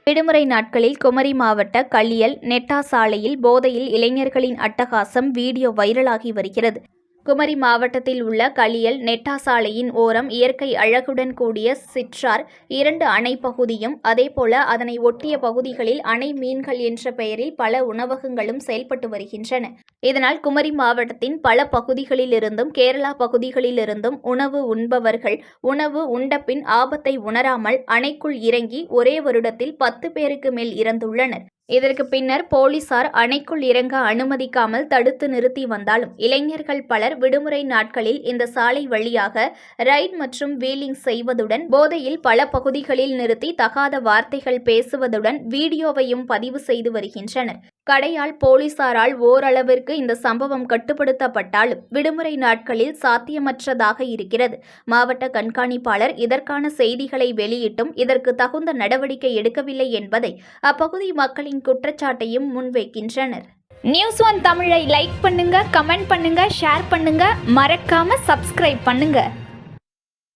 விடுமுறை நாட்களில் குமரி மாவட்ட கள்ளியல் நெட்டா சாலையில் போதையில் இளைஞர்களின் அட்டகாசம் வீடியோ வைரலாகி வருகிறது. குமரி மாவட்டத்தில் உள்ள கள்ளியல் நெட்டா சாலையின் ஓரம் இயற்கை அழகுடன் கூடிய சிற்றார் 2 அணை பகுதியும் அதேபோல அதனை ஒட்டிய பகுதிகளில் அணை மீன்கள் என்ற பெயரில் பல உணவகங்களும் செயல்பட்டு வருகின்றன. இதனால் குமரி மாவட்டத்தின் பல பகுதிகளிலிருந்தும் கேரளா பகுதிகளிலிருந்தும் உணவு உண்பவர்கள் உணவு உண்டபின் ஆபத்தை உணராமல் அணைக்குள் இறங்கி ஒரே வருடத்தில் 10 பேருக்கு மேல் இறந்துள்ளனர். இதற்கு பின்னர் போலீசார் அணைக்குள் இறங்க அனுமதிக்காமல் தடுத்து நிறுத்தி வந்தாலும் இளைஞர்கள் பலர் விடுமுறை நாட்களில் இந்த சாலை வழியாக ரைட் மற்றும் வீலிங் செய்வதுடன் போதையில் பல பகுதிகளில் நிறுத்தி தகாத வார்த்தைகள் பேசுவதுடன் வீடியோவையும் பதிவு செய்து வருகின்றனர். கடையால் போலீசாரால் ஓரளவிற்கு இந்த சம்பவம் கட்டுப்படுத்தப்பட்டாலும் விடுமுறை நாட்களில் சாத்தியமற்றதாக இருக்கிறது. மாவட்ட கண்காணிப்பாளர் இதற்கான செய்திகளை வெளியிட்டும் இதற்கு தகுந்த நடவடிக்கை எடுக்கவில்லை என்பதை அப்பகுதி மக்களின் குற்றச்சாட்டையும் முன்வைக்கின்றனர். News1 தமிழை லைக் பண்ணுங்க, கமெண்ட் பண்ணுங்க, ஷேர் பண்ணுங்க, மறக்காம சப்ஸ்கிரைப் பண்ணுங்க.